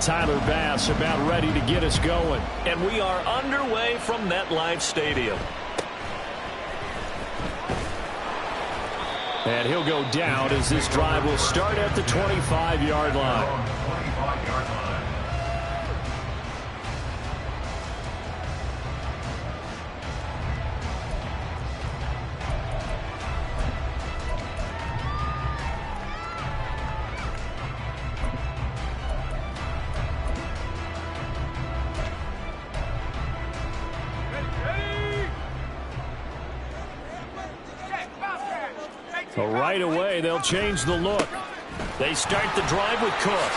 Tyler Bass about ready to get us going. And we are underway from MetLife Stadium. And he'll go down as this drive will start at the 25-yard line. So right away, they'll change the look. They start the drive with Cook.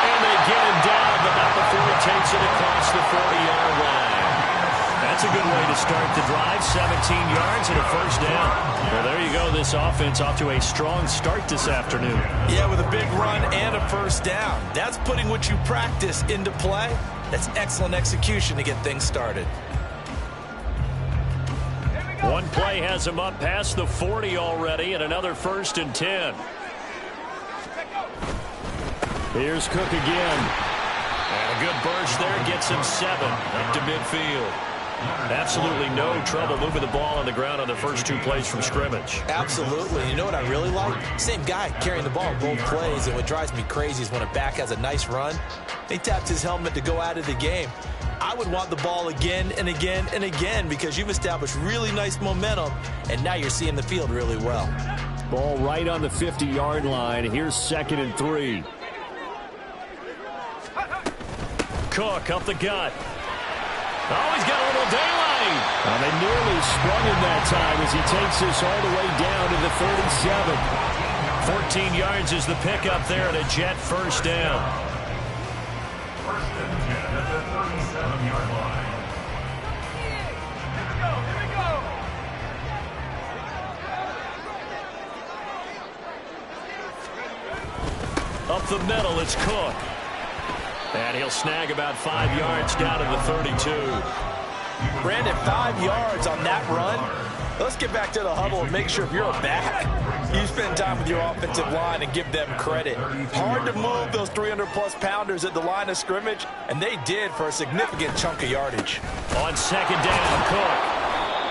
And they get him down, but not before he takes it across the 40-yard line. That's a good way to start the drive. 17 yards and a first down. Well, there you go. This offense off to a strong start this afternoon. Yeah, with a big run and a first down. That's putting what you practice into play. That's excellent execution to get things started. One play has him up past the 40 already, and another 1st and 10. Here's Cook again. And a good burst there gets him 7 up to midfield. Absolutely no trouble moving the ball on the ground on the first 2 plays from scrimmage. Absolutely. You know what I really like? Same guy carrying the ball both plays, and what drives me crazy is when a back has a nice run, he taps his helmet to go out of the game. I would want the ball again and again and again because you've established really nice momentum, and now you're seeing the field really well. Ball right on the 50-yard line. Here's 2nd and 3. Cook up the gut. Oh, he's got a little daylight. Well, they nearly sprung him that time as he takes this all the way down to the 37. 14 yards is the pickup there at a Jet first down. Up the middle, it's Cook. And he'll snag about 5 yards down to the 32. Brandon, 5 yards on that run. Let's get back to the huddle and make sure if you're a back, you spend time with your offensive line and give them credit. Hard to move those 300-plus pounders at the line of scrimmage, and they did for a significant chunk of yardage. On 2nd down, Cook.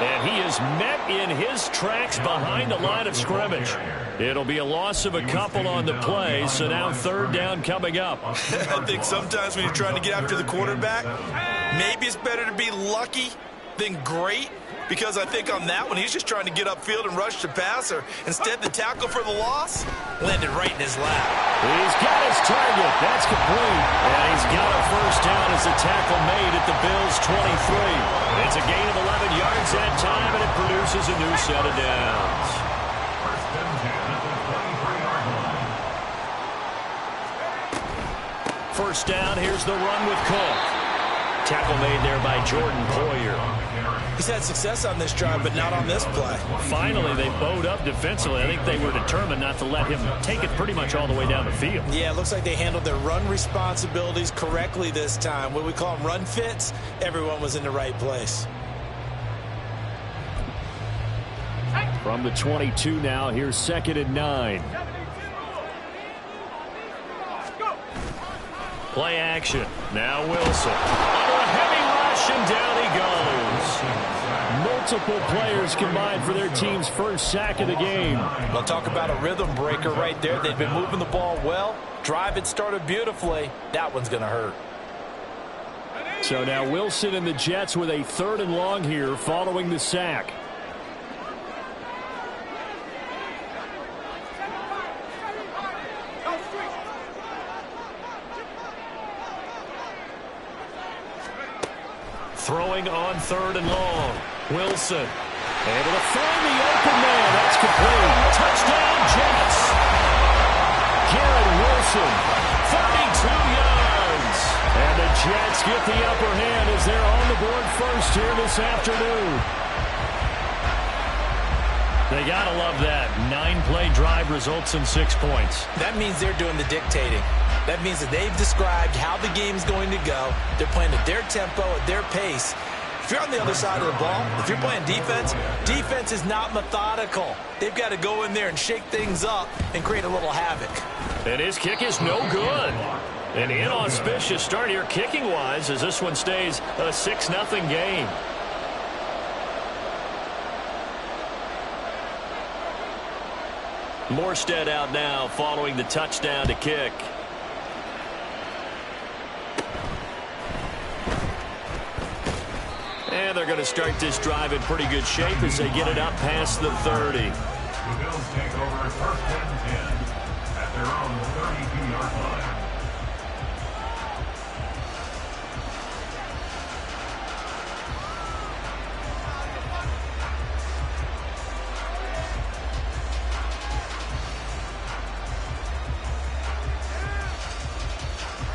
And he is met in his tracks behind the line of scrimmage. It'll be a loss of a couple on the play, so now 3rd down coming up. I think sometimes when you're trying to get after the quarterback, maybe it's better to be lucky than great, because I think on that one, he's just trying to get upfield and rush the passer. Instead, the tackle for the loss landed right in his lap. He's got his target. That's complete. And he's got a first down as the tackle made at the Bills' 23. It's a gain of 11 yards that time, and it produces a new set of downs. First down, here's the run with Cook. Tackle made there by Jordan Poyer. He's had success on this drive, but not on this play. Finally, they bowed up defensively. I think they were determined not to let him take it pretty much all the way down the field. Yeah, it looks like they handled their run responsibilities correctly this time. What we call them run fits, everyone was in the right place. From the 22 now, here's 2nd and 9. Play action. Now Wilson. Under a heavy rush, and down he goes. Multiple players combined for their team's first sack of the game. We'll talk about a rhythm breaker right there. They've been moving the ball well. Drive it started beautifully. That one's going to hurt. So now Wilson and the Jets with a 3rd and long here following the sack. Throwing on 3rd and long. Wilson able to find the open man. That's complete. Touchdown, Jets. Garrett Wilson, 32 yards. And the Jets get the upper hand as they're on the board first here this afternoon. They got to love that. 9-play drive results in 6 points. That means they're doing the dictating. That means that they've described how the game's going to go. They're playing at their tempo, at their pace. If you're on the other side of the ball, if you're playing defense, defense is not methodical. They've got to go in there and shake things up and create a little havoc. And his kick is no good. An inauspicious start here kicking-wise as this one stays a 6-0 game. Morstead out now following the touchdown to kick. And they're going to start this drive in pretty good shape as they get it up past the 30. The Bills take over first and 10 at their own 32-yard line.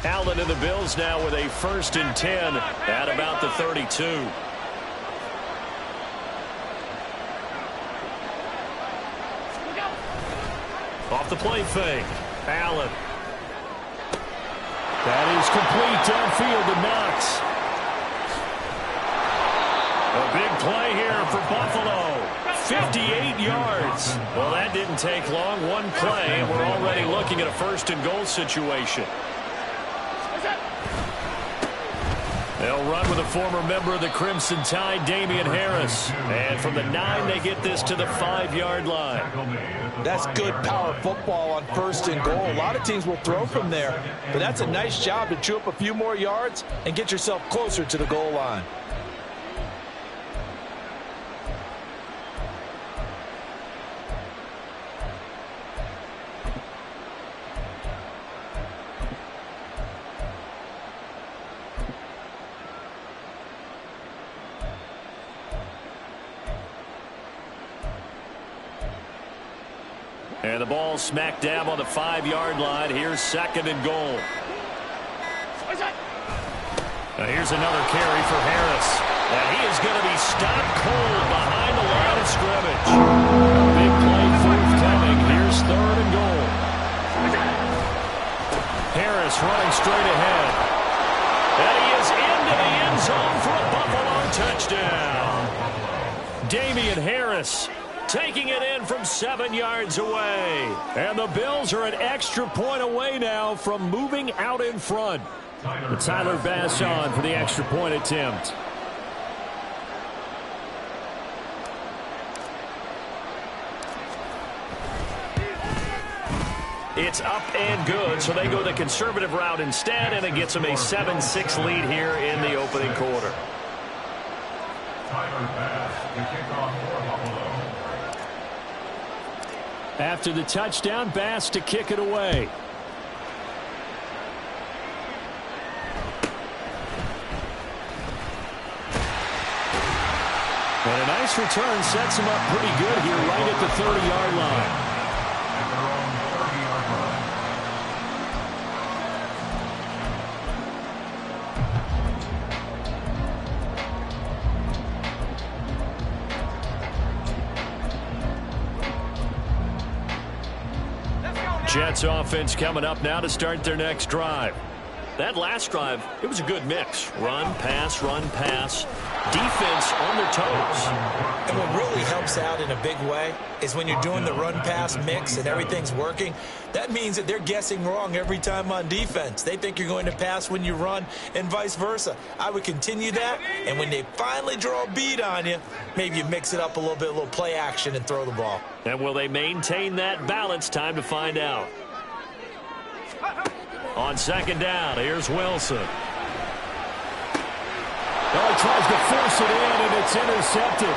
Allen and the Bills now with a 1st and 10 at about the 32. Off the play fake. Allen. That is complete downfield to Knox. A big play here for Buffalo. 58 yards. Well, that didn't take long. One play, and we're already looking at a 1st and goal situation. They'll run with a former member of the Crimson Tide, Damian Harris. And from the 9, they get this to the 5-yard line. That's good power football on 1st and goal. A lot of teams will throw from there, but that's a nice job to chew up a few more yards and get yourself closer to the goal line. And the ball smack dab on the 5-yard line. Here's 2nd and goal. Now here's another carry for Harris. And he is going to be stopped cold behind the line of scrimmage. Big play forthcoming. Here's 3rd and goal. Harris running straight ahead. And he is into the end zone for a Buffalo touchdown. Damian Harris taking it in from 7 yards away. And the Bills are an extra point away now from moving out in front. Tyler Bass on for the extra point attempt. It's up and good, so they go the conservative route instead, and it gets them a 7-6 lead here in the opening quarter. Tyler Bass, the kickoff for Buffalo. After the touchdown, Bass to kick it away. And a nice return sets him up pretty good here right at the 30-yard line. At their own 30-yard line. Jets offense coming up now to start their next drive. That last drive, it was a good mix. Run, pass, defense on their toes. And what really helps out in a big way is when you're doing the run-pass mix and everything's working, that means that they're guessing wrong every time on defense. They think you're going to pass when you run and vice versa. I would continue that, and when they finally draw a bead on you, maybe you mix it up a little play action and throw the ball. And will they maintain that balance? Time to find out. On 2nd down, here's Wilson. Well, he tries to force it in, and it's intercepted.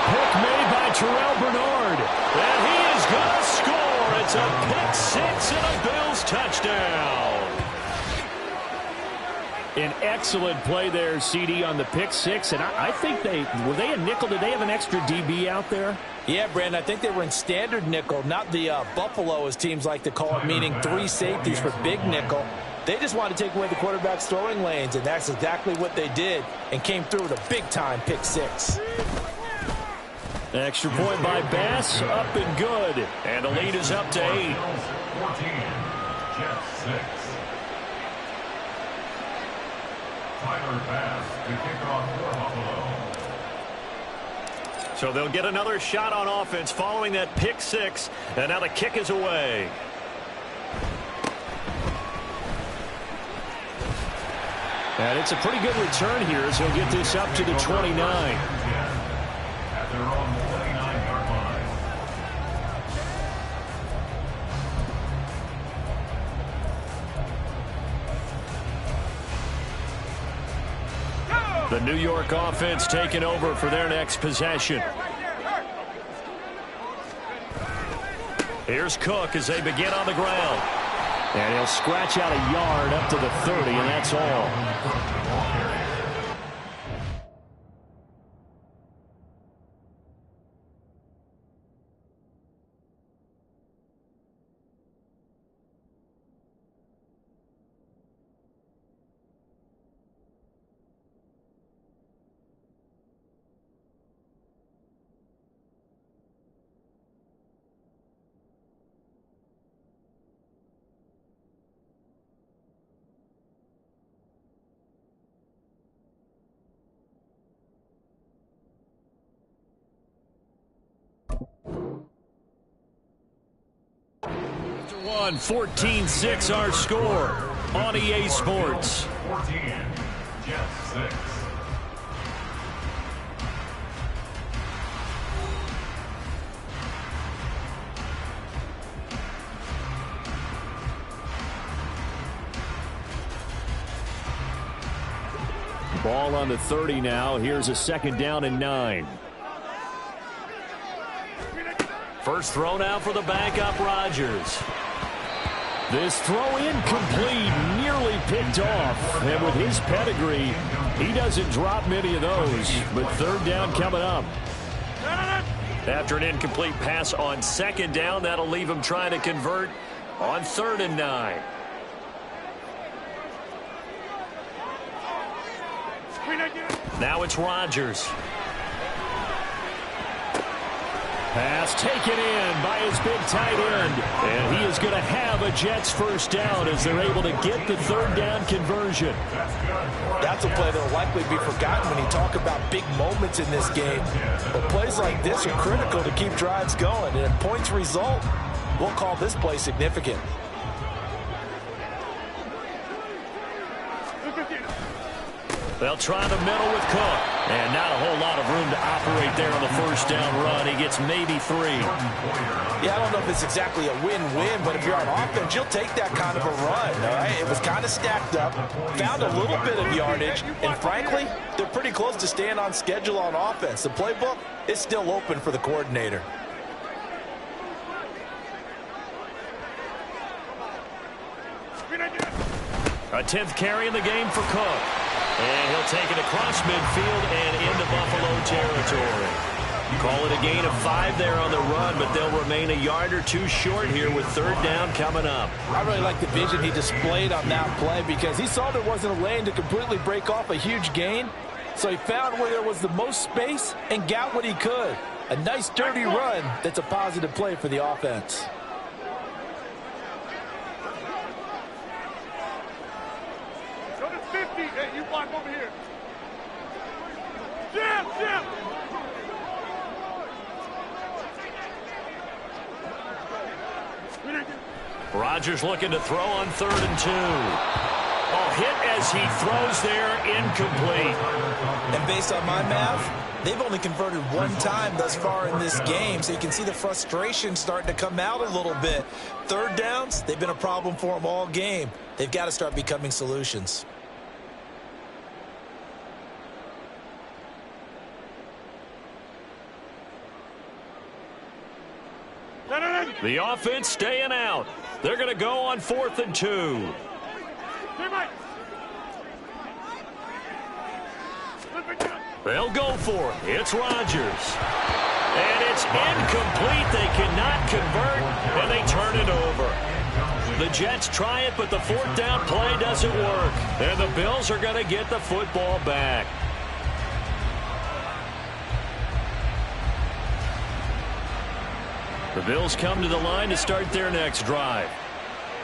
Pick made by Terrell Bernard. And he is going to score. It's a pick 6 and a Bills touchdown. An excellent play there, CD, on the pick 6. And I think were they a nickel? Did they have an extra DB out there? Yeah, Brandon, I think they were in standard nickel, not the Buffalo, as teams like to call it, meaning 3 safeties for big nickel. They just wanted to take away the quarterback's throwing lanes, and that's exactly what they did and came through with a big-time pick 6. Extra point by Bass, up and good. And the lead is up to 8. 14, Jets 6. Tyler Bass, the kickoff for Buffalo. So they'll get another shot on offense following that pick 6, and now the kick is away. And it's a pretty good return here as he'll get this up to the 29. At their own 29-yard line. The New York offense taking over for their next possession. Here's Cook as they begin on the ground. And he'll scratch out a yard up to the 30, and that's all. After one, 14-6 our score on EA Sports. 14, Jets 6. Ball on the 30 now. Here's a 2nd down and 9. First thrown out for the backup, Rodgers. This throw incomplete, nearly picked off. And with his pedigree, he doesn't drop many of those. But 3rd down coming up. After an incomplete pass on 2nd down, that'll leave him trying to convert on 3rd and 9. Now it's Rodgers. Pass taken in by his big tight end. And he is going to have a Jets first down as they're able to get the 3rd down conversion. That's a play that will likely be forgotten when you talk about big moments in this game. But plays like this are critical to keep drives going. And if points result, we'll call this play significant. They'll try the middle with Cook. And not a whole lot of room to operate there on the first down run. He gets maybe 3. Yeah, I don't know if it's exactly a win-win, but if you're on offense, you'll take that kind of a run, all right? It was kind of stacked up, found a little bit of yardage, and frankly, they're pretty close to staying on schedule on offense. The playbook is still open for the coordinator. A 10th carry in the game for Cook. And he'll take it across midfield and into Buffalo territory. Call it a gain of 5 there on the run, but they'll remain a yard or 2 short here with 3rd down coming up. I really like the vision he displayed on that play because he saw there wasn't a lane to completely break off a huge gain. So he found where there was the most space and got what he could. A nice dirty run that's a positive play for the offense. Hey, you block over here. Jim! Rodgers looking to throw on 3rd and 2. Oh, hit as he throws there, incomplete. And based on my math, they've only converted 1 time thus far in this game, so you can see the frustration starting to come out a little bit. 3rd downs, they've been a problem for them all game. They've got to start becoming solutions. The offense staying out. They're going to go on 4th and 2. They'll go for it. It's Rodgers. And it's incomplete. They cannot convert, and they turn it over. The Jets try it, but the 4th down play doesn't work. And the Bills are going to get the football back. The Bills come to the line to start their next drive.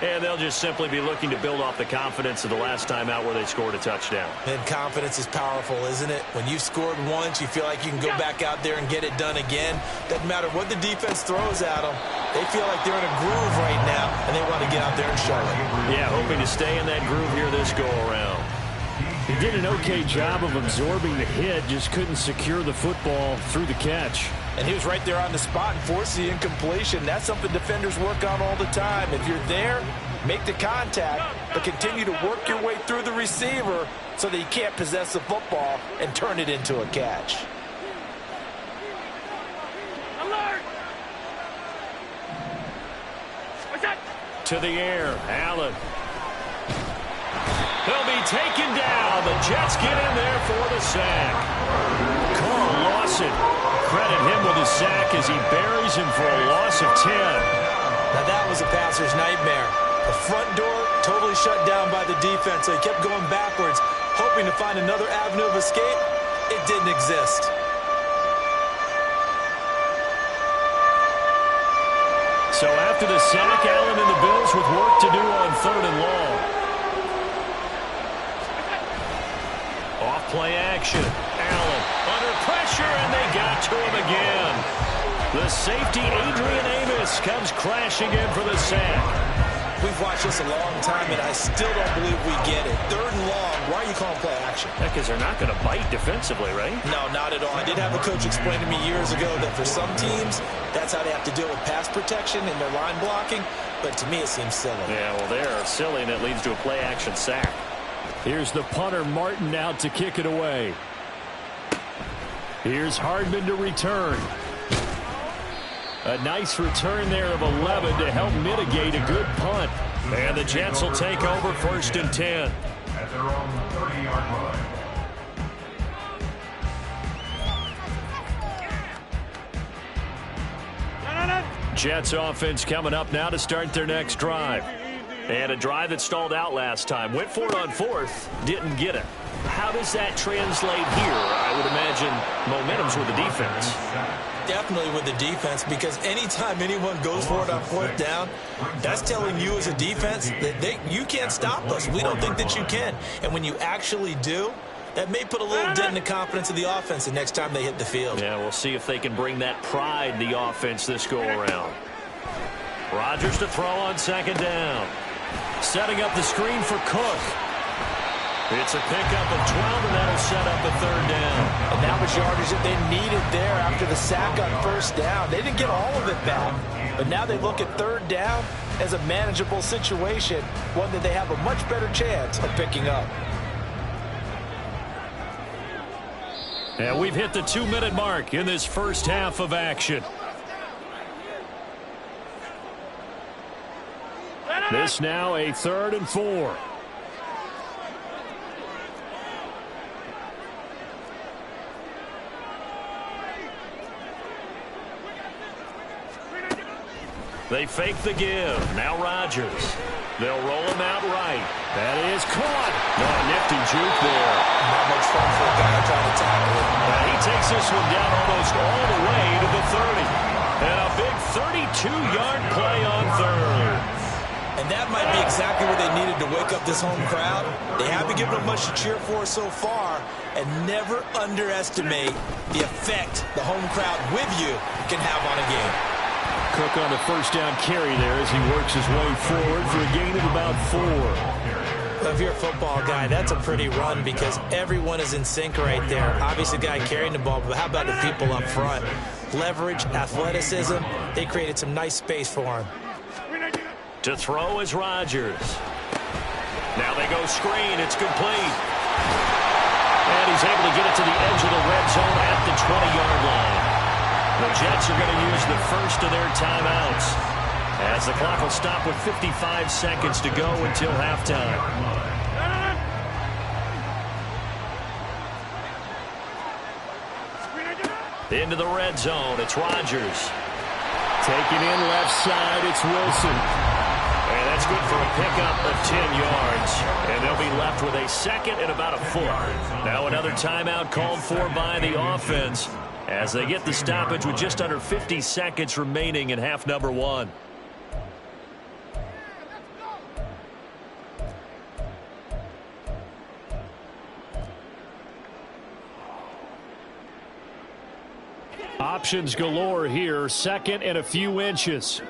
And they'll just simply be looking to build off the confidence of the last time out where they scored a touchdown. And confidence is powerful, isn't it? When you've scored once, you feel like you can go back out there and get it done again. Doesn't matter what the defense throws at them. They feel like they're in a groove right now, and they want to get out there and show it. Yeah, hoping to stay in that groove here this go-around. He did an okay job of absorbing the hit, just couldn't secure the football through the catch. And he was right there on the spot and forced the incompletion. That's something defenders work on all the time. If you're there, make the contact, but continue to work your way through the receiver so that he can't possess the football and turn it into a catch. Alert! What's that? To the air, Allen. He'll be taken down. The Jets get in there for the sack. Carl Lawson, credit him with a sack as he buries him for a loss of 10. Now that was a passer's nightmare. The front door totally shut down by the defense, so he kept going backwards, hoping to find another avenue of escape. It didn't exist. So after the sack, Allen and the Bills with work to do on 3rd and long. Off play action. Allen under pressure, and they got to him again. The safety, Adrian Amos, comes crashing in for the sack. We've watched this a long time, and I still don't believe we get it. 3rd and long. Why are you calling play action? Because they're not going to bite defensively, right? No, not at all. I did have a coach explain to me years ago that for some teams, that's how they have to deal with pass protection and their line blocking. But to me, it seems silly. Yeah, well, they're silly, and it leads to a play action sack. Here's the punter, Martin, out to kick it away. Here's Hardman to return. A nice return there of 11 to help mitigate a good punt. And the Jets will take over 1st and 10. At their own 30-yard line. Jets offense coming up now to start their next drive. And a drive that stalled out last time. Went for it on 4th, didn't get it. How does that translate here? I would imagine momentum's with the defense. Definitely with the defense, because anytime anyone goes for it on 4th down, that's telling you as a defense that you can't stop us. We don't think that you can. And when you actually do, that may put a little dent in the confidence of the offense the next time they hit the field. Yeah, we'll see if they can bring that pride in the offense this go-around. Rodgers to throw on 2nd down. Setting up the screen for Cook. It's a pickup of 12, and that'll set up a 3rd down. And that was yardage that they needed there after the sack on 1st down. They didn't get all of it back, but now they look at 3rd down as a manageable situation, one that they have a much better chance of picking up. And we've hit the 2-minute mark in this first half of action. This now a 3rd and 4. They fake the give. Now Rodgers. They'll roll him out right. That is caught. No, nifty juke there. Not much fun for a guy trying to tackle it. And he takes this one down almost all the way to the 30. And a big 32-yard play on 3rd. And that might be exactly what they needed to wake up this home crowd. They haven't given them much to cheer for so far. And never underestimate the effect the home crowd with you can have on a game. Cook on the 1st down carry there as he works his way forward for a gain of about 4. Well, if you're a football guy, that's a pretty run because everyone is in sync right there. Obviously, the guy carrying the ball, but how about the people up front? Leverage, athleticism, they created some nice space for him. To throw is Rodgers. Now they go screen. It's complete. And he's able to get it to the edge of the red zone at the 20-yard line. The Jets are going to use the first of their timeouts as the clock will stop with 55 seconds to go until halftime. Into the red zone. It's Rodgers. Taking in left side. It's Wilson. And that's good for a pickup of 10 yards. And they'll be left with a 2nd and about a 4. Now another timeout called for by the offense as they get the stoppage with just under 50 seconds remaining in half number 1. Options galore here. 2nd and a few inches.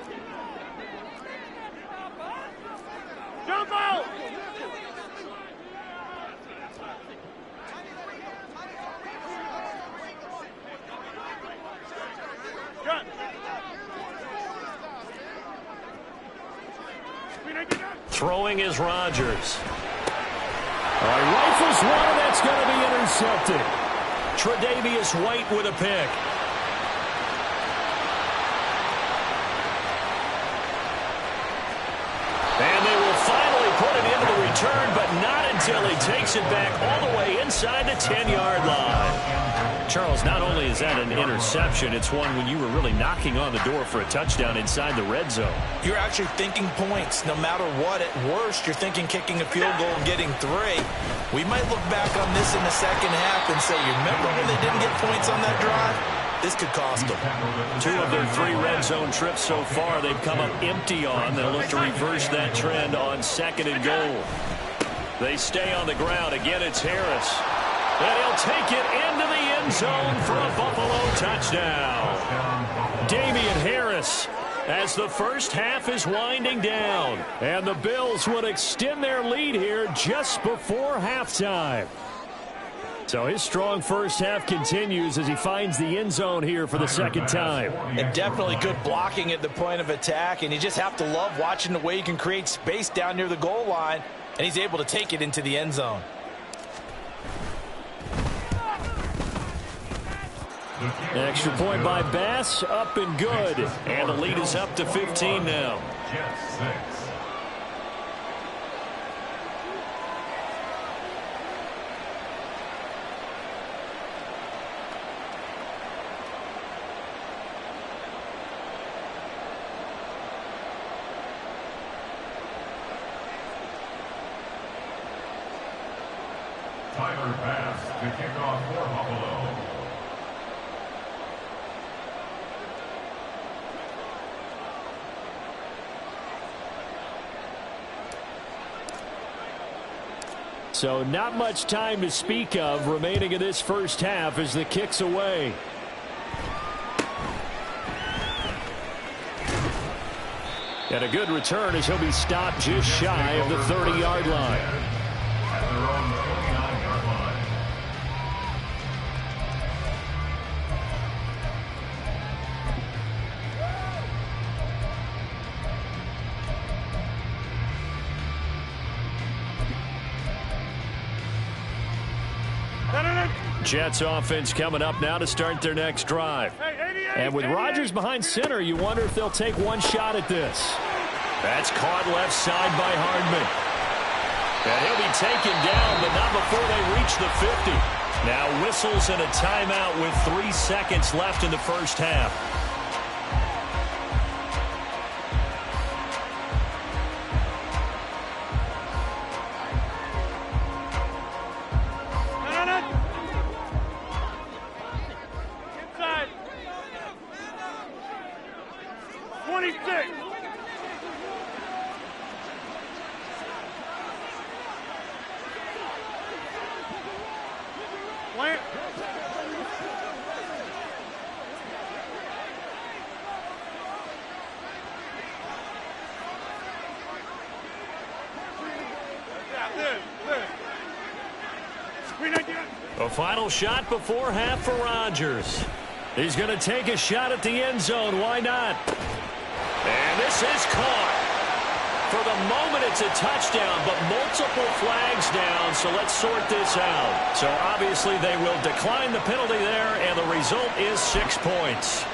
Throwing is Rodgers. He rifles one, and that's going to be intercepted. Tre'Davious White with a pick. And they will finally put it into the return, but not until he takes it back all the way inside the 10-yard line. Charles, not only is that an interception, it's one when you were really knocking on the door for a touchdown inside the red zone. You're actually thinking points. No matter what, at worst, you're thinking kicking a field goal and getting 3. We might look back on this in the second half and say, you remember when they didn't get points on that drive? This could cost them. 2 of their 3 red zone trips so far they've come up empty on. They'll look to reverse that trend on 2nd and goal. They stay on the ground. Again, it's Harris. And he'll take it into the end zone for a Buffalo touchdown. Damian Harris as the first half is winding down. And the Bills would extend their lead here just before halftime. So his strong first half continues as he finds the end zone here for the second time. And definitely good blocking at the point of attack. And you just have to love watching the way he can create space down near the goal line. And he's able to take it into the end zone. An extra point by Bass, up and good. And the lead is up to 15 now. Jets 6. Tyler Bass to kick off for Buffalo. So not much time to speak of remaining in this first half as the kick's away. And a good return as he'll be stopped just shy of the 30-yard line. At their own 29-yard line. Jets offense coming up now to start their next drive. And with Rodgers behind center, you wonder if they'll take one shot at this. That's caught left side by Hardman. And he'll be taken down, but not before they reach the 50. Now whistles and a timeout with 3 seconds left in the first half. A final shot before half for Rodgers. He's going to take a shot at the end zone. Why not? And this is caught. For the moment, it's a touchdown, but multiple flags down, so let's sort this out. So obviously they will decline the penalty there, and the result is 6 points.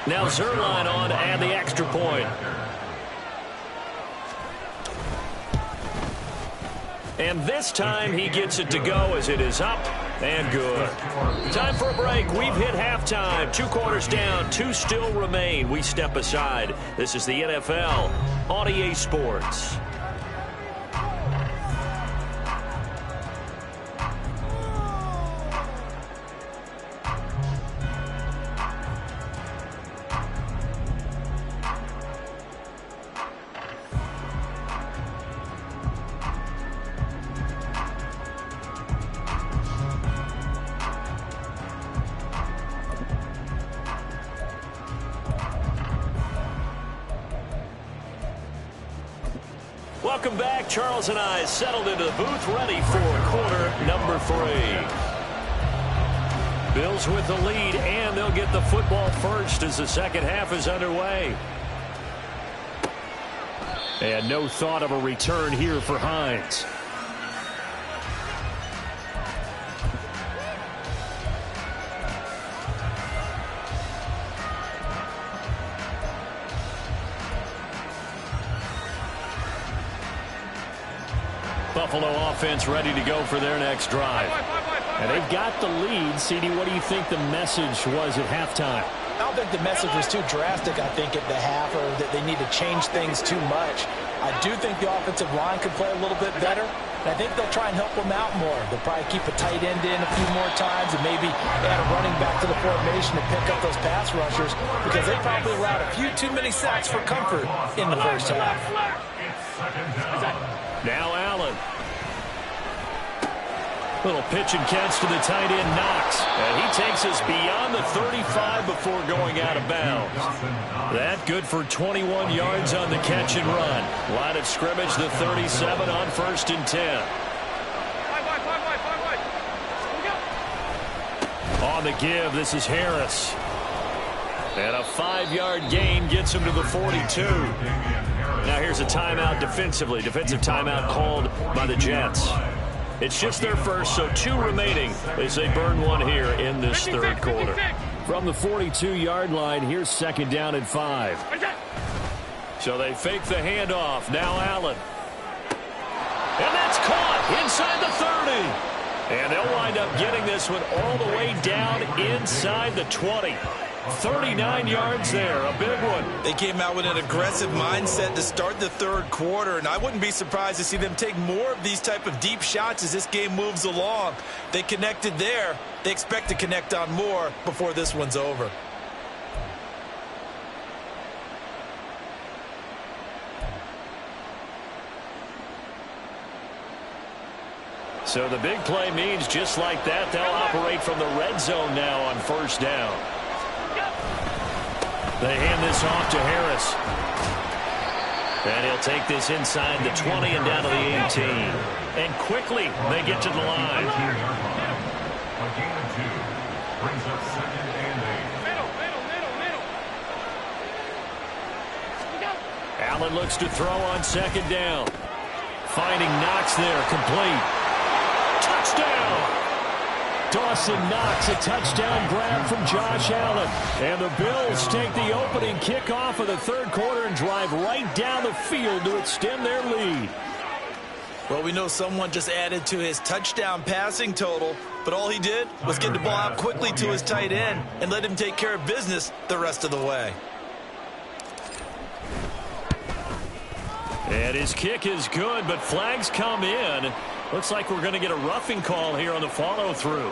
Now Zuerlein on to add the extra point. And this time he gets it to go as it is up and good. Time for a break. We've hit halftime. 2 quarters down. 2 still remain. We step aside. This is the NFL on EA Sports. Welcome back. Charles and I settled into the booth, ready for quarter number 3. Bills with the lead, and they'll get the football first as the second half is underway. And no thought of a return here for Hines. Buffalo offense ready to go for their next drive. And they've got the lead. CD, what do you think the message was at halftime? I don't think the message was too drastic, I think, at the half, or that they need to change things too much. I do think the offensive line could play a little bit better, and I think they'll try and help them out more. They'll probably keep a tight end in a few more times and maybe add a running back to the formation to pick up those pass rushers, because they probably allowed a few too many sacks for comfort in the first half. Now Allen. Little pitch and catch to the tight end, Knox. And he takes us beyond the 35 before going out of bounds. That good for 21 yards on the catch and run. Line of scrimmage, the 37 on 1st and 10. On the give, this is Harris. And a 5-yard gain gets him to the 42. Now here's a timeout defensively. Defensive timeout called by the Jets. It's just their first, so 2 remaining as they burn one here in this third quarter. From the 42-yard line, here's 2nd down and 5. So they fake the handoff. Now Allen. And that's caught inside the 30. And they'll wind up getting this one all the way down inside the 20. 39 yards there, a big one. They came out with an aggressive mindset to start the third quarter, and I wouldn't be surprised to see them take more of these type of deep shots as this game moves along. They connected there. They expect to connect on more before this one's over. So the big play means just like that, they'll operate from the red zone now on 1st down. They hand this off to Harris. And he'll take this inside the 20 and down to the 18. And quickly they get to the line. A gain of 2 brings up 2nd and 8. Allen looks to throw on 2nd down. Finding Knox there, complete. Touchdown! Dawson Knox, a touchdown grab from Josh Allen. And the Bills take the opening kickoff of the third quarter and drive right down the field to extend their lead. Well, we know someone just added to his touchdown passing total, but all he did was get the ball out quickly to his tight end and let him take care of business the rest of the way. And his kick is good, but flags come in. Looks like we're going to get a roughing call here on the follow-through.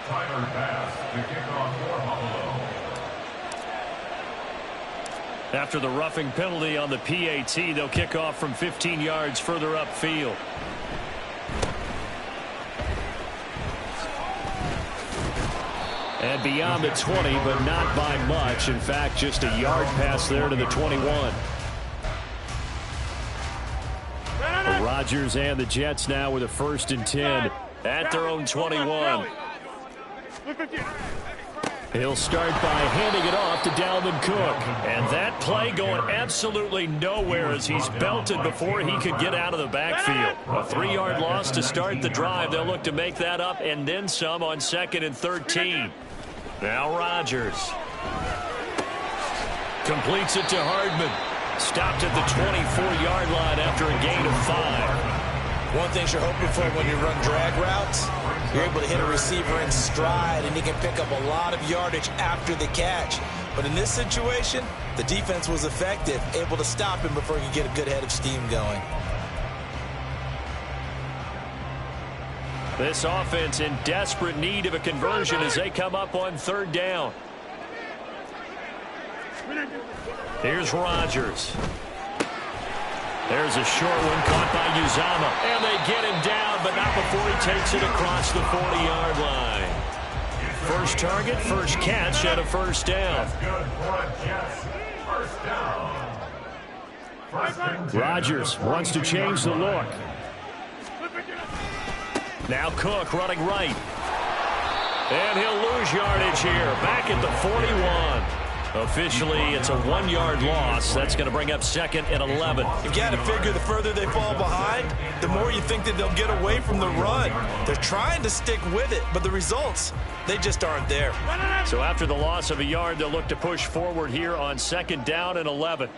Tyler Bass to kick off for Buffalo. After the roughing penalty on the PAT, they'll kick off from 15 yards further upfield. And beyond the 20, but not by much. In fact, just a yard pass there to the 21. Rodgers and the Jets now with a 1st and 10 at their own 21. He'll start by handing it off to Dalvin Cook. And that play going absolutely nowhere as he's belted before he could get out of the backfield. A 3-yard loss to start the drive. They'll look to make that up and then some on 2nd and 13. Now Rodgers. Completes it to Hardman. Stopped at the 24-yard line after a gain of 5. One thing you're hoping for when you run drag routes, you're able to hit a receiver in stride, and he can pick up a lot of yardage after the catch. But in this situation, the defense was effective, able to stop him before he could get a good head of steam going. This offense in desperate need of a conversion as they come up on 3rd down. Here's Rodgers. There's a short one caught by Uzama. And they get him down, but not before he takes it across the 40-yard line. First target, first catch, and a 1st down. Rodgers wants to change the look. Now Cook running right. And he'll lose yardage here. Back at the 41. Officially, it's a 1-yard loss. That's going to bring up 2nd and 11. You've got to figure the further they fall behind, the more you think that they'll get away from the run. They're trying to stick with it, but the results, they just aren't there. So after the loss of a yard, they'll look to push forward here on 2nd down and 11.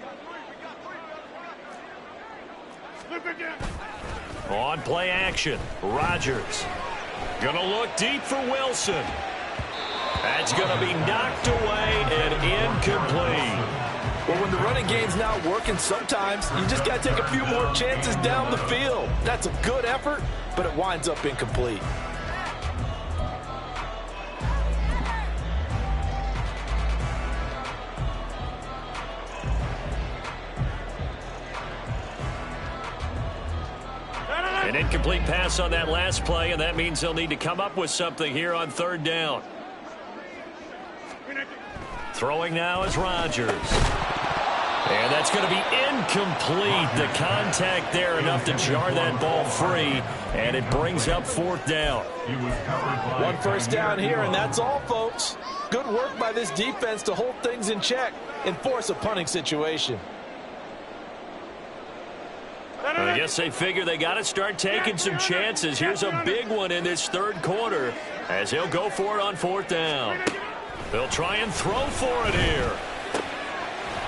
On play action, Rodgers. Going to look deep for Wilson. That's going to be knocked away and incomplete. Well, when the running game's not working, sometimes you just got to take a few more chances down the field. That's a good effort, but it winds up incomplete. An incomplete pass on that last play, and that means they'll need to come up with something here on 3rd down. Throwing now is Rodgers. And that's going to be incomplete. The contact there enough to jar that ball free, and it brings up 4th down. 1 first down here, and that's all, folks. Good work by this defense to hold things in check and force a punting situation. I guess they figure they got to start taking some chances. Here's a big one in this 3rd quarter as he'll go for it on 4th down. They'll try and throw for it here.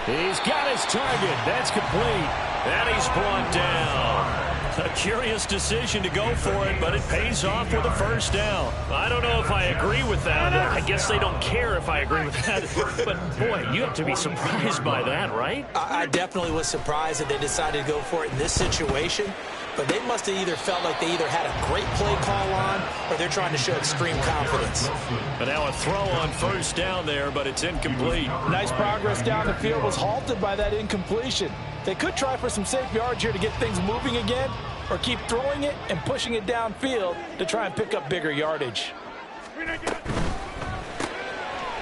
He's got his target. That's complete. And he's brought down. A curious decision to go for it, but it pays off with a 1st down. I don't know if I agree with that. I guess they don't care if I agree with that. But, boy, you have to be surprised by that, right? I definitely was surprised that they decided to go for it in this situation. But they must have either felt like they either had a great play call on or they're trying to show extreme confidence. And now a throw on 1st down there, but it's incomplete. Nice progress down the field was halted by that incompletion. They could try for some safe yards here to get things moving again or keep throwing it and pushing it downfield to try and pick up bigger yardage.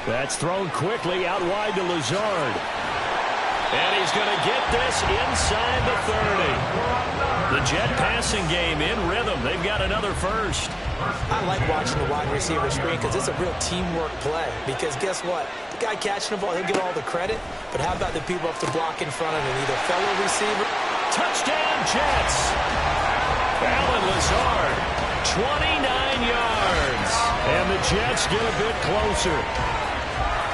That's thrown quickly out wide to Lazard. And he's going to get this inside the 30. The Jet passing game in rhythm. They've got another first. I like watching the wide receiver screen because it's a real teamwork play. Because guess what? The guy catching the ball, he'll get all the credit. But how about the people up to block in front of him? Either fellow receiver. Touchdown, Jets. Allen Lazard, 29 yards. And the Jets get a bit closer.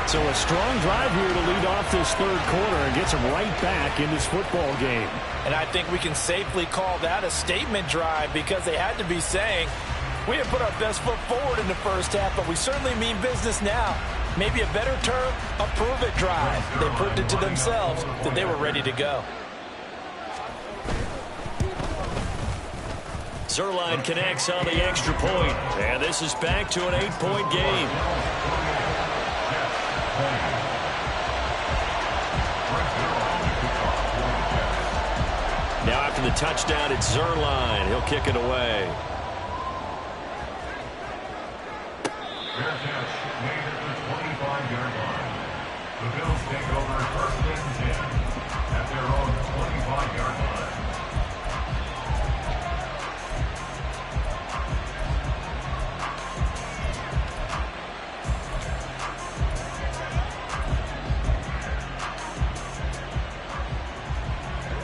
So a strong drive here to lead off this 3rd quarter and gets them right back in this football game. And I think we can safely call that a statement drive because they had to be saying, we didn't put our best foot forward in the 1st half, but we certainly mean business now. Maybe a better term, a prove-it drive. They proved it to themselves that they were ready to go. Zuerlein connects on the extra point, and this is back to an 8-point game. Now after the touchdown, it's Zuerlein. He'll kick it away. Fair catch made at the 25-yard line. The Bills take over 1st and 10 at their own 25-yard line.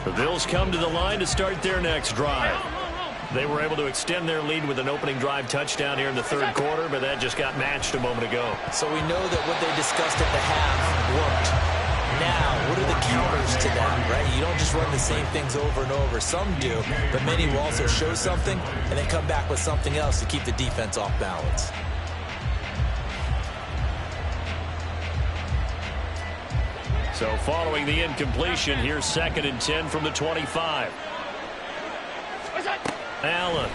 The Bills come to the line to start their next drive. They were able to extend their lead with an opening drive touchdown here in the 3rd quarter, but that just got matched a moment ago. So we know that what they discussed at the half worked. Now, what are the counters to that, right? You don't just run the same things over and over. Some do, but many will also show something and then come back with something else to keep the defense off balance. So following the incompletion, here's 2nd and 10 from the 25. Allen.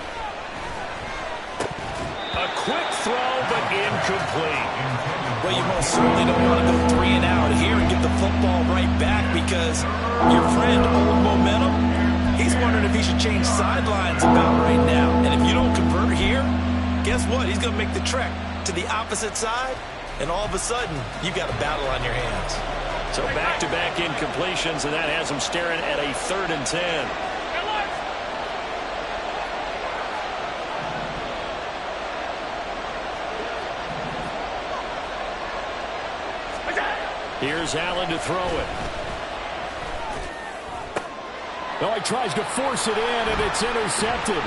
A quick throw, but incomplete. Well, you most certainly don't want to go 3 and out here and get the football right back because your friend, Old Momentum, he's wondering if he should change sidelines about right now. And if you don't convert here, guess what? He's going to make the trek to the opposite side, and all of a sudden, you've got a battle on your hands. So back-to-back incompletions, and that has them staring at a 3rd and 10. Here's Allen to throw it. Oh, he tries to force it in, and it's intercepted.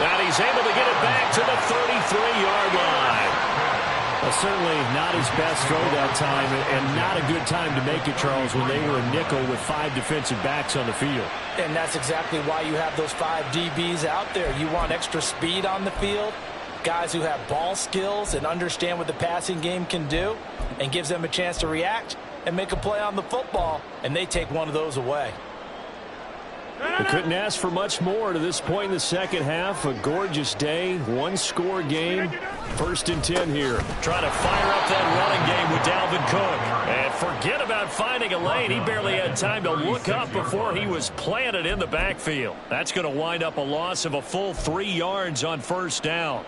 And he's able to get it back to the 33-yard line. Well, certainly not his best throw that time, and not a good time to make it, Charles, when they were a nickel with 5 defensive backs on the field. And that's exactly why you have those 5 DBs out there. You want extra speed on the field, guys who have ball skills and understand what the passing game can do, and gives them a chance to react and make a play on the football, and they take one of those away. They couldn't ask for much more to this point in the second half. A gorgeous day, one-score game. 1st and 10 here. Trying to fire up that running game with Dalvin Cook. And forget about finding a lane. He barely had time to look up before he was planted in the backfield. That's going to wind up a loss of a full 3 yards on 1st down.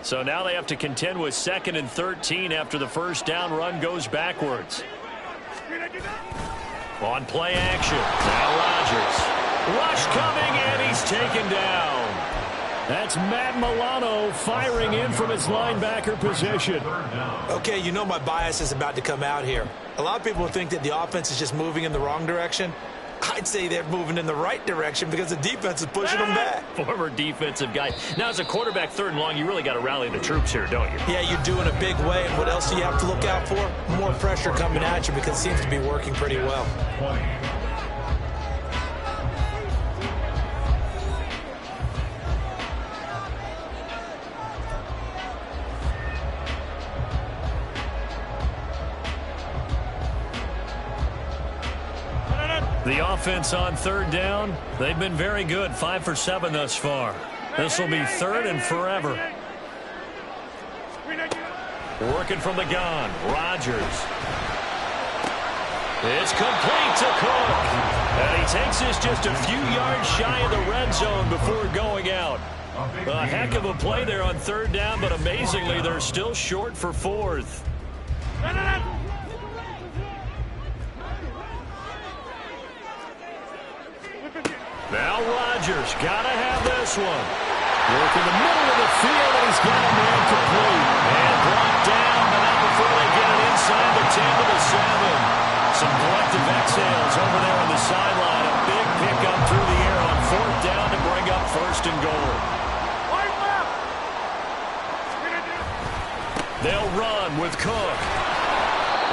So now they have to contend with 2nd and 13 after the 1st down run goes backwards. On play action, now Rodgers. Rush coming, and he's taken down. That's Matt Milano firing in from his linebacker position. Okay, you know my bias is about to come out here. A lot of people think that the offense is just moving in the wrong direction. I'd say they're moving in the right direction because the defense is pushing them back. Former defensive guy. Now, as a quarterback 3rd and long, you really got to rally the troops here, don't you? Yeah, you do in a big way. And what else do you have to look out for? More pressure coming at you because it seems to be working pretty well. The offense on 3rd down, they've been very good, 5 for 7 thus far. This will be 3rd and forever. Working from the gun, Rodgers. It's complete to Cook. And he takes this just a few yards shy of the red zone before going out. A heck of a play there on 3rd down, but amazingly, they're still short for 4th. Now Rodgers, gotta have this one. Work in the middle of the field, and he's got a man complete. And brought down, but not before they get it inside the 10 to the 7. Some collective exhales over there on the sideline. A big pickup through the air on 4th down to bring up 1st and goal. They'll run with Cook.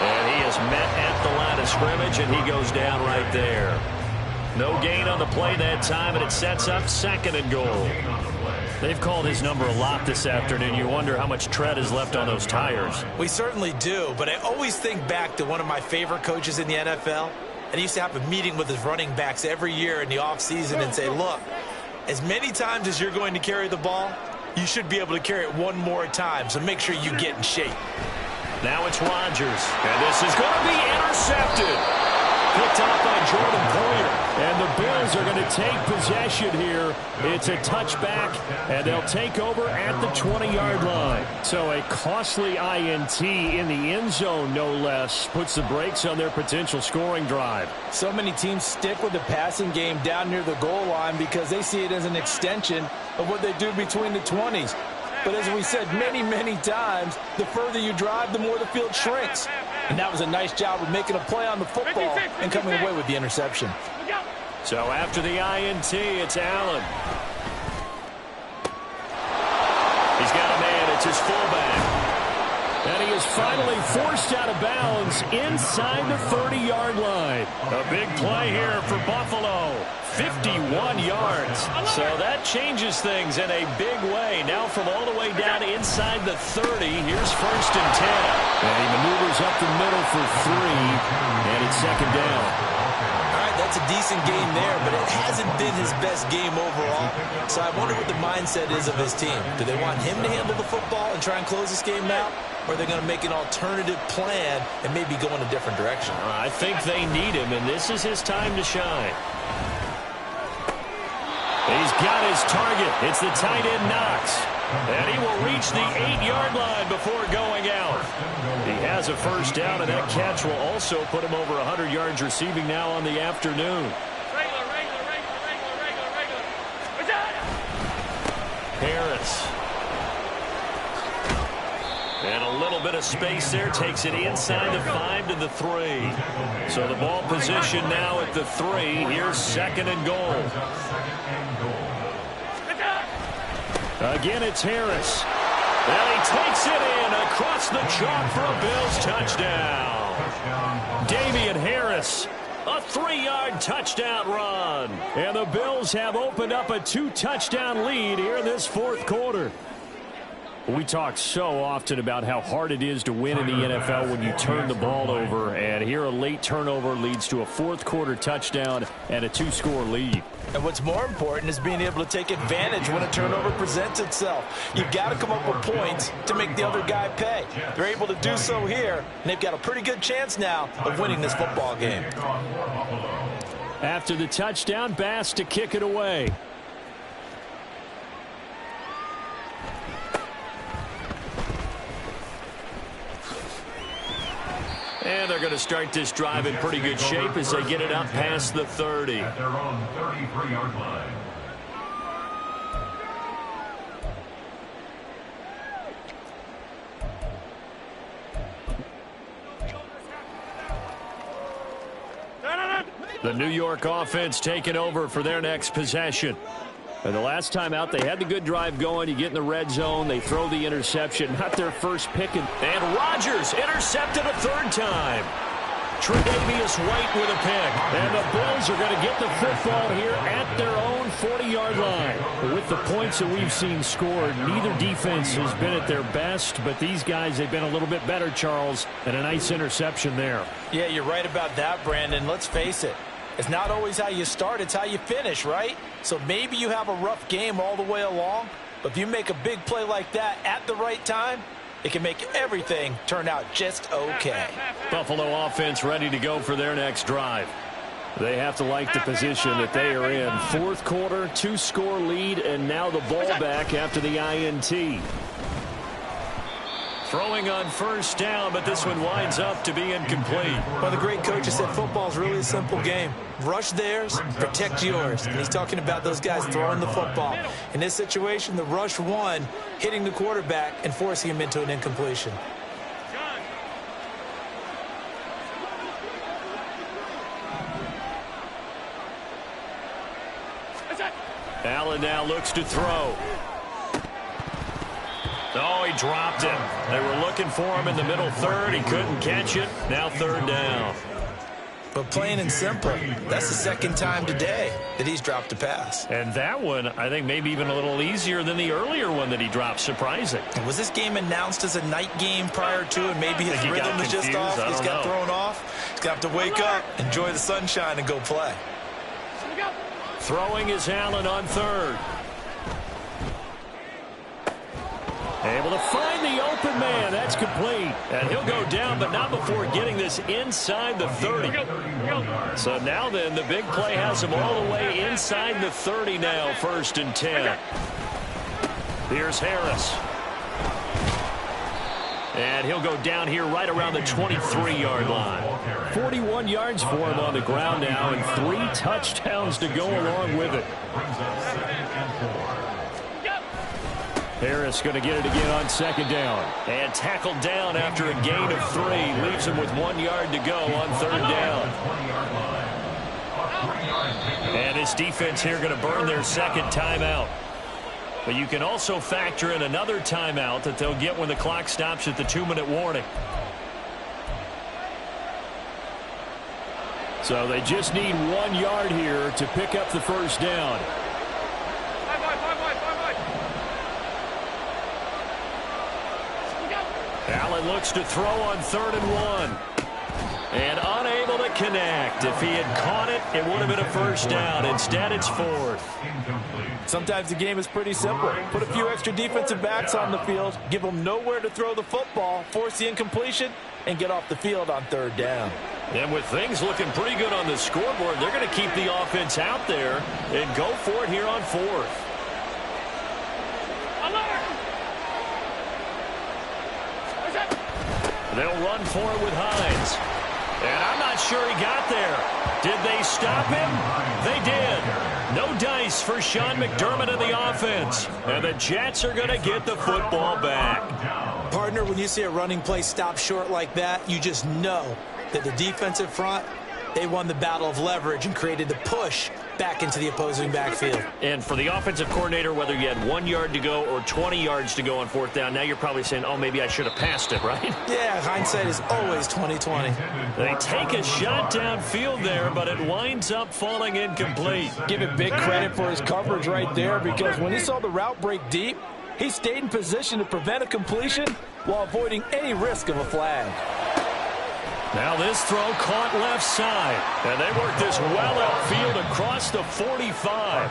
And he is met at the line of scrimmage, and he goes down right there. No gain on the play that time, and it sets up 2nd and goal. They've called his number a lot this afternoon. You wonder how much tread is left on those tires. We certainly do, but I always think back to one of my favorite coaches in the NFL, and he used to have a meeting with his running backs every year in the offseason and say, look, as many times as you're going to carry the ball, you should be able to carry it one more time, so make sure you get in shape. Now it's Rodgers, and this is going to be intercepted. Picked off by Jordan Poyer. And the Bills are going to take possession here. It's a touchback, and they'll take over at the 20-yard line. So a costly INT in the end zone, no less, puts the brakes on their potential scoring drive. So many teams stick with the passing game down near the goal line because they see it as an extension of what they do between the 20s. But as we said many, many times, the further you drive, the more the field shrinks. And that was a nice job of making a play on the football and coming away with the interception. So after the INT, it's Allen. He's got a man. It's his fullback. And he is finally forced out of bounds inside the 30-yard line. A big play here for Buffalo. 51 yards. So that changes things in a big way. Now from all the way down inside the 30, here's 1st and 10. And he maneuvers up the middle for 3, and it's 2nd down. All right, that's a decent game there, but it hasn't been his best game overall. So I wonder what the mindset is of his team. Do they want him to handle the football and try and close this game out? Or are they going to make an alternative plan and maybe go in a different direction? I think they need him, and this is his time to shine. He's got his target. It's the tight end Knox. And he will reach the 8-yard line before going out. He has a 1st down, and that catch will also put him over 100 yards receiving now on the afternoon. Harris. And a little bit of space there. Takes it inside the 5 to the 3. So the ball position now at the 3. Here's 2nd and goal. Again, it's Harris. And he takes it in across the chalk for a Bills touchdown. Damian Harris, a 3-yard touchdown run. And the Bills have opened up a 2-touchdown lead here in this 4th quarter. We talk so often about how hard it is to win in the NFL when you turn the ball over. And here a late turnover leads to a 4th quarter touchdown and a 2-score lead. And what's more important is being able to take advantage when a turnover presents itself. You've got to come up with points to make the other guy pay. They're able to do so here, and they've got a pretty good chance now of winning this football game. After the touchdown, Bass to kick it away. And they're going to start this drive in pretty good shape as they get it up past the 30. At their own 33-yard line. The New York offense taking over for their next possession. And the last time out, they had the good drive going. You get in the red zone, they throw the interception. Not their first pick. And Rodgers intercepted a 3rd time. Tre'Davious White with a pick. And the Bills are going to get the football here at their own 40-yard line. With the points that we've seen scored, neither defense has been at their best, but these guys, they've been a little bit better, Charles, and a nice interception there. Yeah, you're right about that, Brandon. Let's face it. It's not always how you start, it's how you finish, right? So maybe you have a rough game all the way along, but if you make a big play like that at the right time, it can make everything turn out just okay. Buffalo offense ready to go for their next drive. They have to like the position that they are in. 4th quarter, 2-score lead, and now the ball back after the INT. Throwing on 1st down, but this one winds up to be incomplete. Well, the great coach has said football is really a simple game. Rush theirs, protect yours. And he's talking about those guys throwing the football. In this situation, the rush one, hitting the quarterback and forcing him into an incompletion. Allen now looks to throw. Oh, he dropped it. They were looking for him in the middle 3rd. He couldn't catch it. Now 3rd down. But plain and simple, that's the 2nd time today that he's dropped a pass. And that one, I think, maybe even a little easier than the earlier one that he dropped. Surprising. Was this game announced as a night game prior to, and maybe his rhythm is just off? He's got thrown off. He's got to wake up, enjoy the sunshine, and go play. Throwing is Allen on 3rd. Able to find the open man. That's complete. And he'll go down, but not before getting this inside the 30. So now then, the big play has him all the way inside the 30 now, 1st and 10. Here's Harris. And he'll go down here right around the 23-yard line. 41 yards for him on the ground now, and 3 touchdowns to go along with it. Harris going to get it again on 2nd down. And tackled down after a gain of 3. Leaves him with 1 yard to go on 3rd down. And his defense here going to burn their 2nd timeout. But you can also factor in another timeout that they'll get when the clock stops at the 2-minute warning. So they just need 1 yard here to pick up the 1st down. Allen looks to throw on 3rd and 1. And unable to connect. If he had caught it, it would have been a 1st down. Instead, it's 4th. Sometimes the game is pretty simple. Put a few extra defensive backs on the field, give them nowhere to throw the football, force the incompletion, and get off the field on 3rd down. And with things looking pretty good on the scoreboard, they're going to keep the offense out there and go for it here on 4th. They'll run for it with Hines. And I'm not sure he got there. Did they stop him? They did. No dice for Sean McDermott and the offense. And the Jets are going to get the football back. Partner, when you see a running play stop short like that, you just know that the defensive front, they won the battle of leverage and created the push back into the opposing backfield. And for the offensive coordinator, whether you had 1 yard to go or 20 yards to go on fourth down, now you're probably saying, oh, maybe I should have passed it, right? Yeah, hindsight is always 20/20. They take a shot downfield there, but it winds up falling incomplete. Give it big credit for his coverage right there, because when he saw the route break deep, he stayed in position to prevent a completion while avoiding any risk of a flag. Now this throw caught left side, and they work this well outfield across the 45.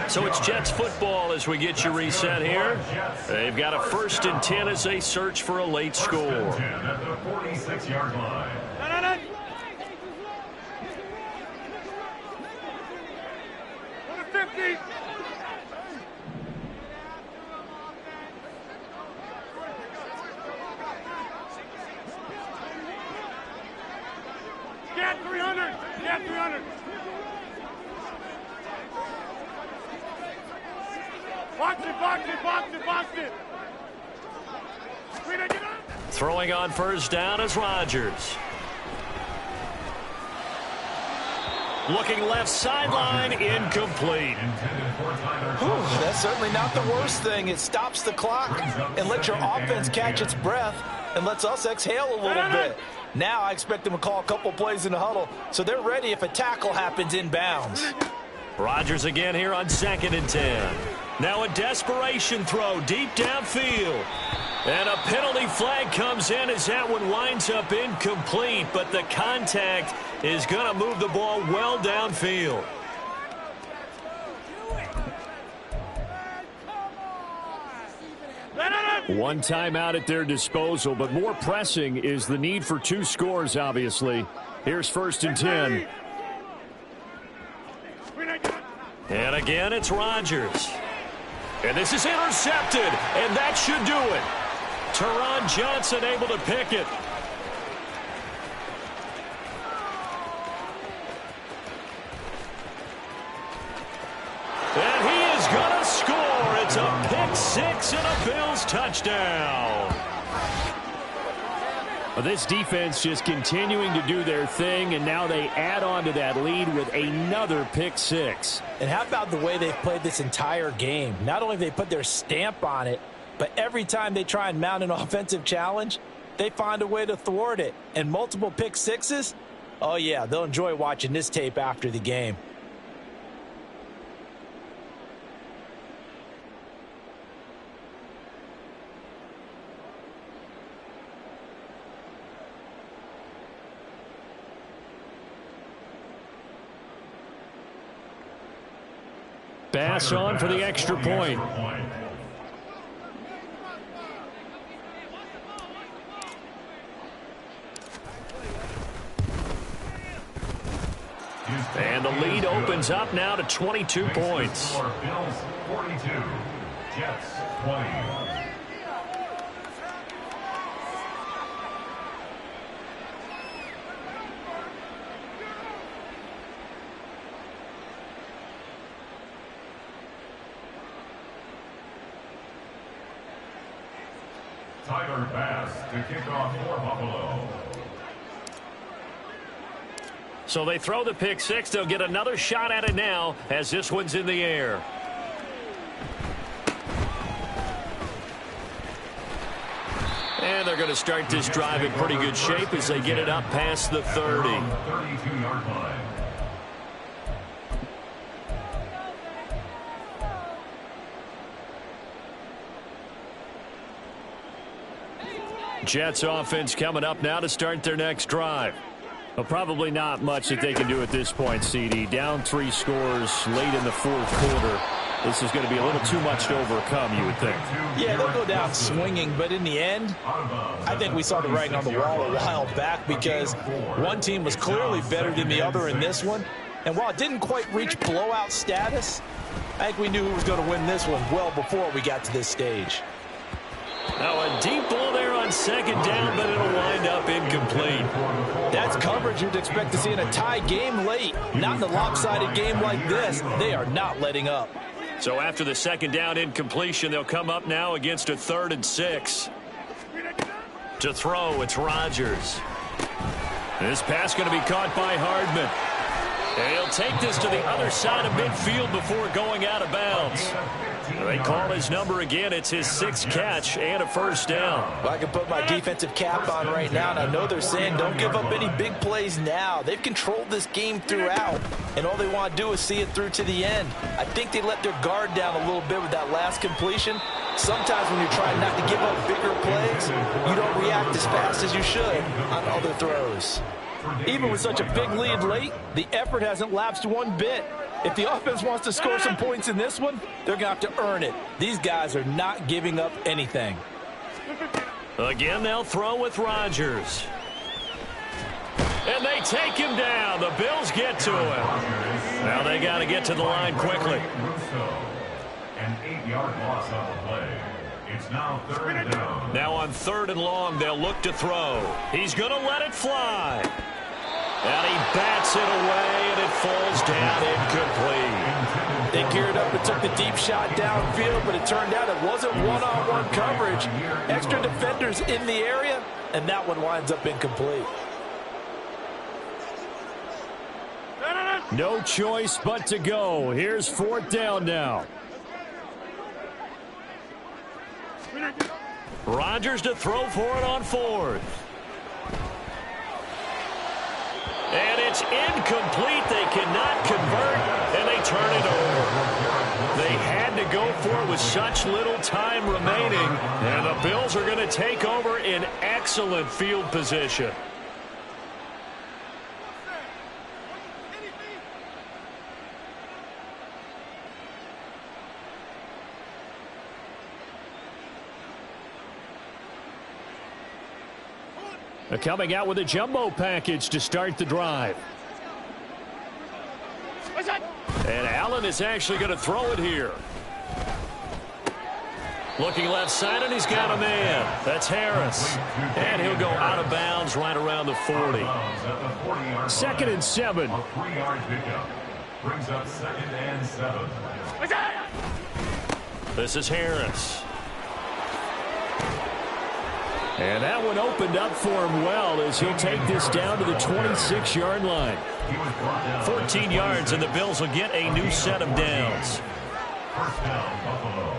So it's Jets football as we get you reset here. They've got a 1st and 10 as they search for a late score. At the 46-yard line. Get 300! Get 300! Box it, box it, box it, box it! Throwing on first down is Rodgers. Looking left sideline, incomplete. That's certainly not the worst thing. It stops the clock and lets your offense catch its breath and lets us exhale a little bit. Now I expect them to call a couple plays in the huddle, so they're ready if a tackle happens inbounds. Rodgers again here on 2nd and 10. Now a desperation throw deep downfield. And a penalty flag comes in as that one winds up incomplete, but the contact is going to move the ball well downfield. One timeout at their disposal, but more pressing is the need for 2 scores, obviously. Here's 1st and 10. And again, it's Rodgers. And this is intercepted, and that should do it. Teron Johnson able to pick it. And he is going to score. It's a pick 6 and a Bills touchdown. Well, this defense just continuing to do their thing, and now they add on to that lead with another pick 6. And how about the way they've played this entire game? Not only have they put their stamp on it, but every time they try and mount an offensive challenge, they find a way to thwart it. And multiple pick 6s, oh yeah, they'll enjoy watching this tape after the game. Bass on for the extra point. And the lead opens up now to 22 points. Bills 42, Jets 20. Tyler Bass to kick off for Buffalo. So they throw the pick 6. They'll get another shot at it now as this one's in the air. And they're going to start this drive in pretty good shape as they get it up past the 30. 32-yard line. Jets offense coming up now to start their next drive. Well, probably not much that they can do at this point, CD. Down 3 scores late in the 4th quarter. This is going to be a little too much to overcome, you would think. Yeah, they'll go down swinging, but in the end, I think we saw the writing on the wall a while back because one team was clearly better than the other in this one. And while it didn't quite reach blowout status, I think we knew who was going to win this one well before we got to this stage. Now a deep ball there on 2nd down, but it'll wind up incomplete. That's coverage you'd expect to see in a tie game late. Not in a lopsided game like this. They are not letting up. So after the 2nd down incompletion, they'll come up now against a 3rd and 6. To throw, it's Rodgers. This pass going to be caught by Hardman. And he'll take this to the other side of midfield before going out of bounds. They call his number again. It's his 6th catch and a first down. Well, I can put my defensive cap on right now, and I know they're saying don't give up any big plays now. They've controlled this game throughout, and all they want to do is see it through to the end. I think they let their guard down a little bit with that last completion. Sometimes when you're trying not to give up bigger plays, you don't react as fast as you should on other throws. Even with such a big lead late, the effort hasn't lapsed one bit. If the offense wants to score some points in this one, they're going to have to earn it. These guys are not giving up anything. Again, they'll throw with Rodgers. And they take him down. The Bills get to him. Now they got to get to the line quickly. An 8-yard loss on the play. It's now 3rd down. Now on 3rd and long, they'll look to throw. He's going to let it fly. And he bats it away, and it falls down incomplete. They geared up and took the deep shot downfield, but it turned out it wasn't one-on-one coverage. Extra defenders in the area, and that one winds up incomplete. No choice but to go. Here's 4th down now. Rodgers to throw for it on 4th. And it's incomplete. They cannot convert, and they turn it over. They had to go for it with such little time remaining, and the Bills are going to take over in excellent field position. Coming out with a jumbo package to start the drive. And Allen is actually going to throw it here. Looking left side, and he's got a man. That's Harris. And he'll go out of bounds right around the 40. 2nd and 7. A 3-yard pickup brings up 2nd and 7. This is Harris. And that one opened up for him well as he'll take this down to the 26-yard line. 14 yards, and the Bills will get a new set of downs. 1st down, Buffalo.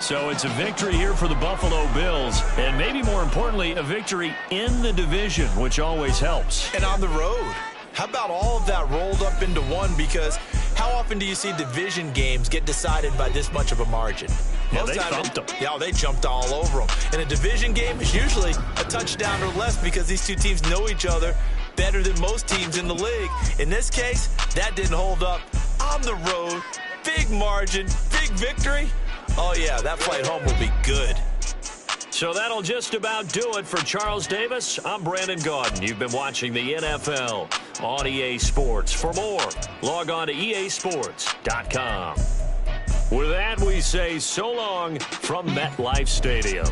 So it's a victory here for the Buffalo Bills, and maybe more importantly, a victory in the division, which always helps. And on the road. How about all of that rolled up into one? Because how often do you see division games get decided by this much of a margin? Yeah, they thumped them. Yeah, they jumped all over them. In a division game, it's usually a touchdown or less because these two teams know each other better than most teams in the league. In this case, that didn't hold up. On the road, big margin, big victory. Oh, yeah, that flight home will be good. So that'll just about do it for Charles Davis. I'm Brandon Gaudin. You've been watching the NFL on EA Sports. For more, log on to easports.com. With that, we say so long from MetLife Stadium.